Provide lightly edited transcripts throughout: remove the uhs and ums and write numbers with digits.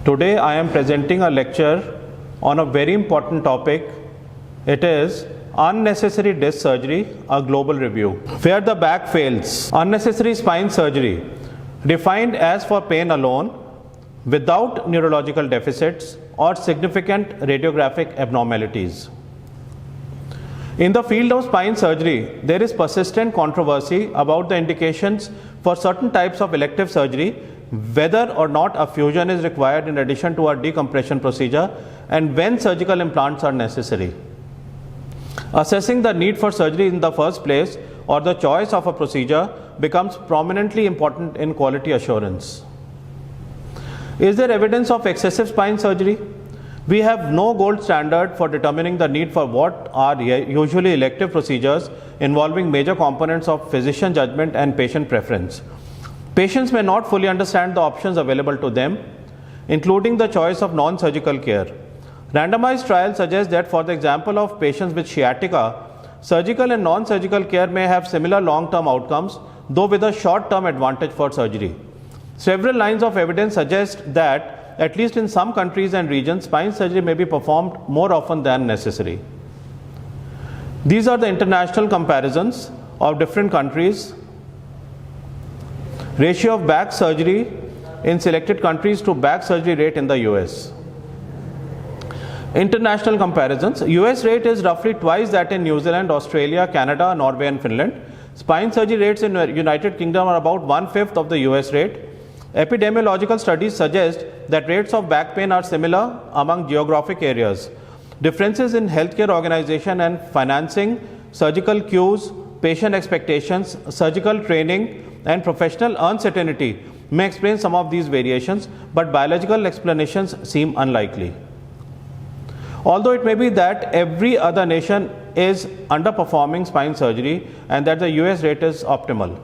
Today I am presenting a lecture on a very important topic. It is unnecessary disc surgery, a global review. Where the back fails. Unnecessary spine surgery, defined as for pain alone, without neurological deficits or significant radiographic abnormalities. In the field of spine surgery, there is persistent controversy about the indications for certain types of elective surgery, whether or not a fusion is required in addition to a decompression procedure, and when surgical implants are necessary. Assessing the need for surgery in the first place or the choice of a procedure becomes prominently important in quality assurance. Is there evidence of excessive spine surgery? We have no gold standard for determining the need for what are usually elective procedures involving major components of physician judgment and patient preference. Patients may not fully understand the options available to them, including the choice of non-surgical care. Randomized trials suggest that for the example of patients with sciatica, surgical and non-surgical care may have similar long-term outcomes, though with a short-term advantage for surgery. Several lines of evidence suggest that, at least in some countries and regions, spine surgery may be performed more often than necessary. These are the international comparisons of different countries. Ratio of back surgery in selected countries to back surgery rate in the US. International comparisons. US rate is roughly twice that in New Zealand, Australia, Canada, Norway and Finland. Spine surgery rates in United Kingdom are about 1/5 of the US rate. Epidemiological studies suggest that rates of back pain are similar among geographic areas. Differences in healthcare organization and financing, surgical queues, patient expectations, surgical training, and professional uncertainty may explain some of these variations, but biological explanations seem unlikely. Although it may be that every other nation is underperforming spine surgery and that the US rate is optimal,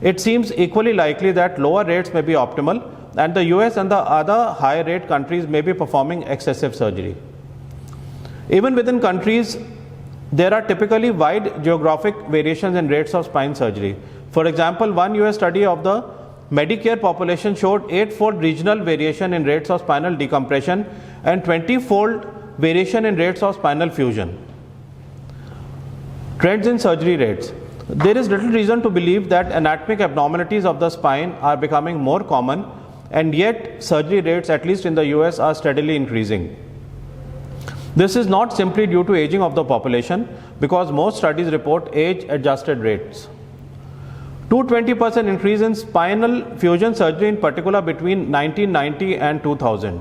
it seems equally likely that lower rates may be optimal and the US and the other high rate countries may be performing excessive surgery. Even within countries, there are typically wide geographic variations in rates of spine surgery. For example, one US study of the Medicare population showed 8-fold regional variation in rates of spinal decompression and 20-fold variation in rates of spinal fusion. Trends in surgery rates. There is little reason to believe that anatomic abnormalities of the spine are becoming more common, and yet surgery rates, at least in the US, are steadily increasing. This is not simply due to aging of the population, because most studies report age-adjusted rates. 220% increase in spinal fusion surgery in particular between 1990 and 2000.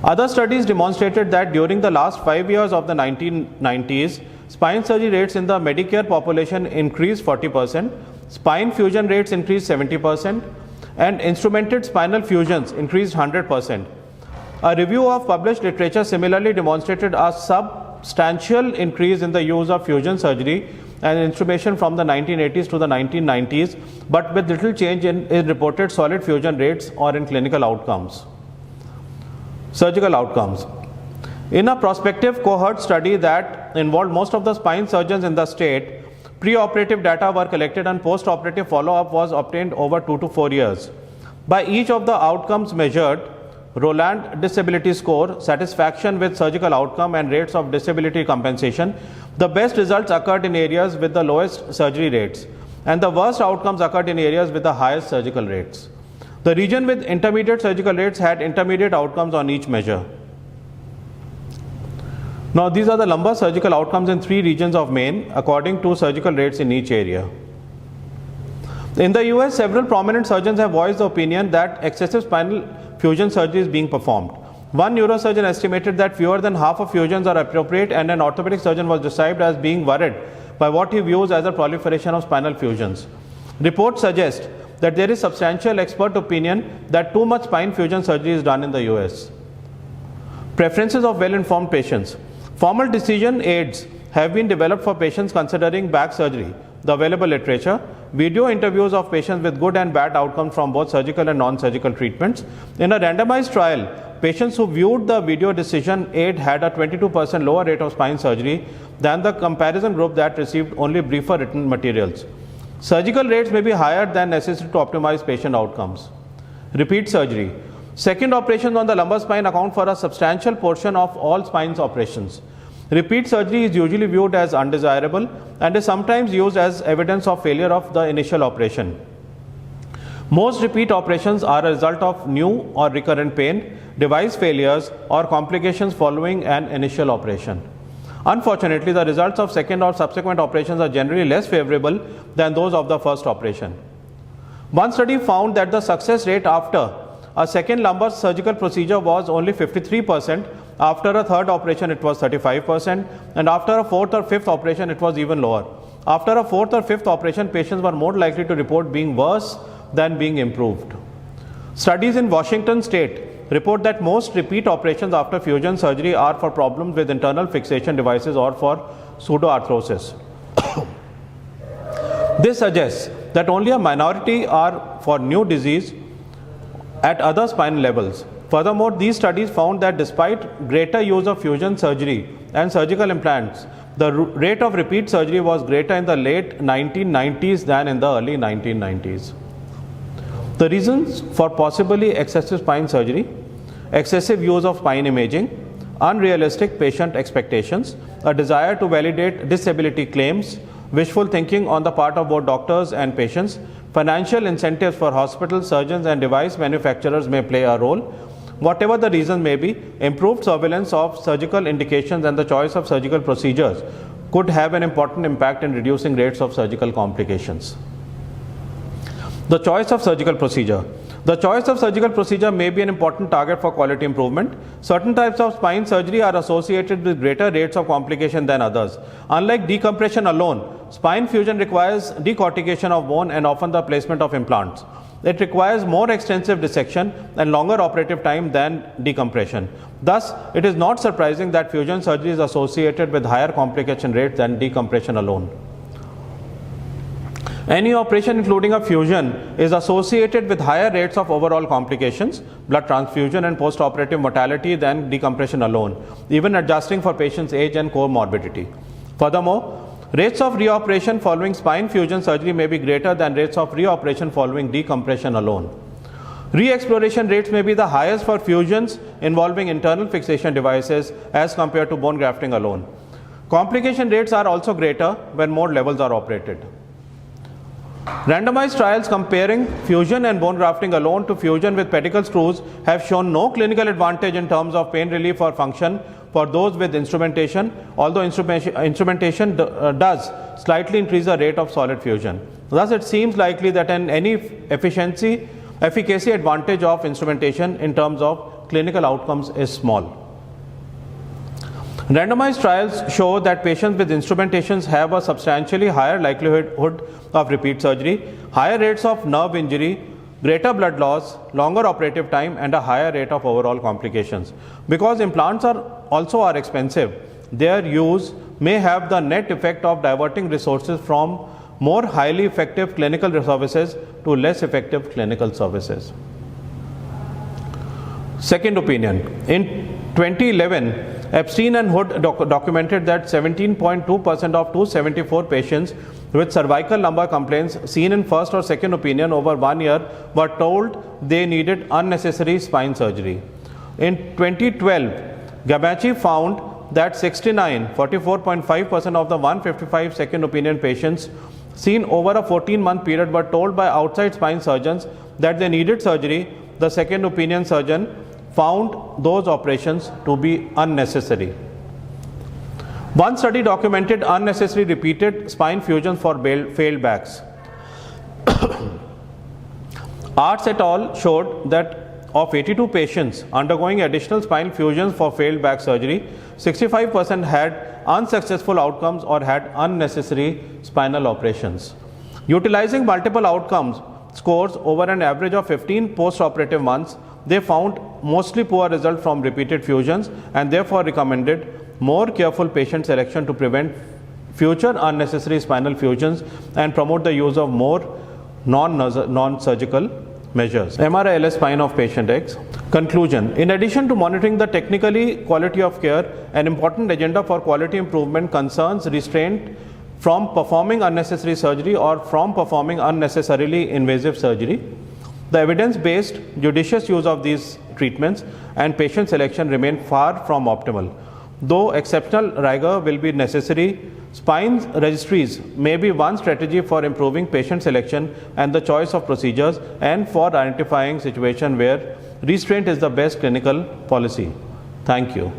Other studies demonstrated that during the last 5 years of the 1990s, spine surgery rates in the Medicare population increased 40%, spine fusion rates increased 70%, and instrumented spinal fusions increased 100%. A review of published literature similarly demonstrated a substantial increase in the use of fusion surgery and instrumentation from the 1980s to the 1990s, but with little change in reported solid fusion rates or in clinical outcomes. Surgical outcomes. In a prospective cohort study that involved most of the spine surgeons in the state, pre-operative data were collected and post-operative follow-up was obtained over 2 to 4 years. By each of the outcomes measured, Roland disability score, satisfaction with surgical outcome, and rates of disability compensation, the best results occurred in areas with the lowest surgery rates, and the worst outcomes occurred in areas with the highest surgical rates. The region with intermediate surgical rates had intermediate outcomes on each measure. Now, these are the lumbar surgical outcomes in 3 regions of Maine according to surgical rates in each area. In the US, several prominent surgeons have voiced the opinion that excessive spinal fusion surgery is being performed. One neurosurgeon estimated that fewer than half of fusions are appropriate, and an orthopedic surgeon was described as being worried by what he views as a proliferation of spinal fusions. Reports suggest that there is substantial expert opinion that too much spine fusion surgery is done in the US. Preferences of well-informed patients. Formal decision aids have been developed for patients considering back surgery. The available literature, video interviews of patients with good and bad outcomes from both surgical and non-surgical treatments. In a randomized trial, patients who viewed the video decision aid had a 22% lower rate of spine surgery than the comparison group that received only briefer written materials. Surgical rates may be higher than necessary to optimize patient outcomes. Repeat surgery. Second operations on the lumbar spine account for a substantial portion of all spine operations. Repeat surgery is usually viewed as undesirable and is sometimes used as evidence of failure of the initial operation. Most repeat operations are a result of new or recurrent pain, device failures, or complications following an initial operation. Unfortunately, the results of second or subsequent operations are generally less favorable than those of the first operation. One study found that the success rate after a second lumbar surgical procedure was only 53%, after a third operation it was 35%, and after a fourth or fifth operation it was even lower. After a fourth or fifth operation, patients were more likely to report being worse than being improved. Studies in Washington state report that most repeat operations after fusion surgery are for problems with internal fixation devices or for pseudoarthrosis. This suggests that only a minority are for new disease at other spine levels. Furthermore, these studies found that despite greater use of fusion surgery and surgical implants, the rate of repeat surgery was greater in the late 1990s than in the early 1990s. The reasons for possibly excessive spine surgery: excessive use of spine imaging, unrealistic patient expectations, a desire to validate disability claims, wishful thinking on the part of both doctors and patients, financial incentives for hospitals, surgeons, and device manufacturers may play a role. Whatever the reason may be, improved surveillance of surgical indications and the choice of surgical procedures could have an important impact in reducing rates of surgical complications. The choice of surgical procedure. The choice of surgical procedure may be an important target for quality improvement. Certain types of spine surgery are associated with greater rates of complication than others. Unlike decompression alone, spine fusion requires decortication of bone and often the placement of implants. It requires more extensive dissection and longer operative time than decompression. Thus, it is not surprising that fusion surgery is associated with higher complication rates than decompression alone. Any operation including a fusion is associated with higher rates of overall complications, blood transfusion, and post-operative mortality than decompression alone, even adjusting for patient's age and comorbidity. Furthermore, rates of reoperation following spine fusion surgery may be greater than rates of reoperation following decompression alone. Re-exploration rates may be the highest for fusions involving internal fixation devices as compared to bone grafting alone. Complication rates are also greater when more levels are operated. Randomized trials comparing fusion and bone grafting alone to fusion with pedicle screws have shown no clinical advantage in terms of pain relief or function for those with instrumentation, although instrumentation does slightly increase the rate of solid fusion. Thus, it seems likely that any efficacy advantage of instrumentation in terms of clinical outcomes is small. Randomized trials show that patients with instrumentations have a substantially higher likelihood of repeat surgery, higher rates of nerve injury, greater blood loss, longer operative time, and a higher rate of overall complications. Because implants are expensive, their use may have the net effect of diverting resources from more highly effective clinical services to less effective clinical services. Second opinion. In 2011, Epstein and Hood documented that 17.2% of 274 patients with cervical lumbar complaints seen in first or second opinion over 1 year were told they needed unnecessary spine surgery. In 2012, Gabachi found that 44.5% of the 155 second opinion patients seen over a 14-month period were told by outside spine surgeons that they needed surgery. The second opinion surgeon found those operations to be unnecessary. One study documented unnecessary repeated spine fusions for failed backs. Arts et al. Showed that of 82 patients undergoing additional spine fusions for failed back surgery, 65% had unsuccessful outcomes or had unnecessary spinal operations. Utilizing multiple outcomes scores over an average of 15 post-operative months, they found mostly poor results from repeated fusions and therefore recommended more careful patient selection to prevent future unnecessary spinal fusions and promote the use of more non-surgical measures. MRI-LS spine of patient X. Conclusion. In addition to monitoring the technically quality of care, an important agenda for quality improvement concerns restraint from performing unnecessary surgery or from performing unnecessarily invasive surgery. The evidence-based judicious use of these treatments and patient selection remain far from optimal. Though exceptional rigor will be necessary, spine registries may be one strategy for improving patient selection and the choice of procedures, and for identifying situations where restraint is the best clinical policy. Thank you.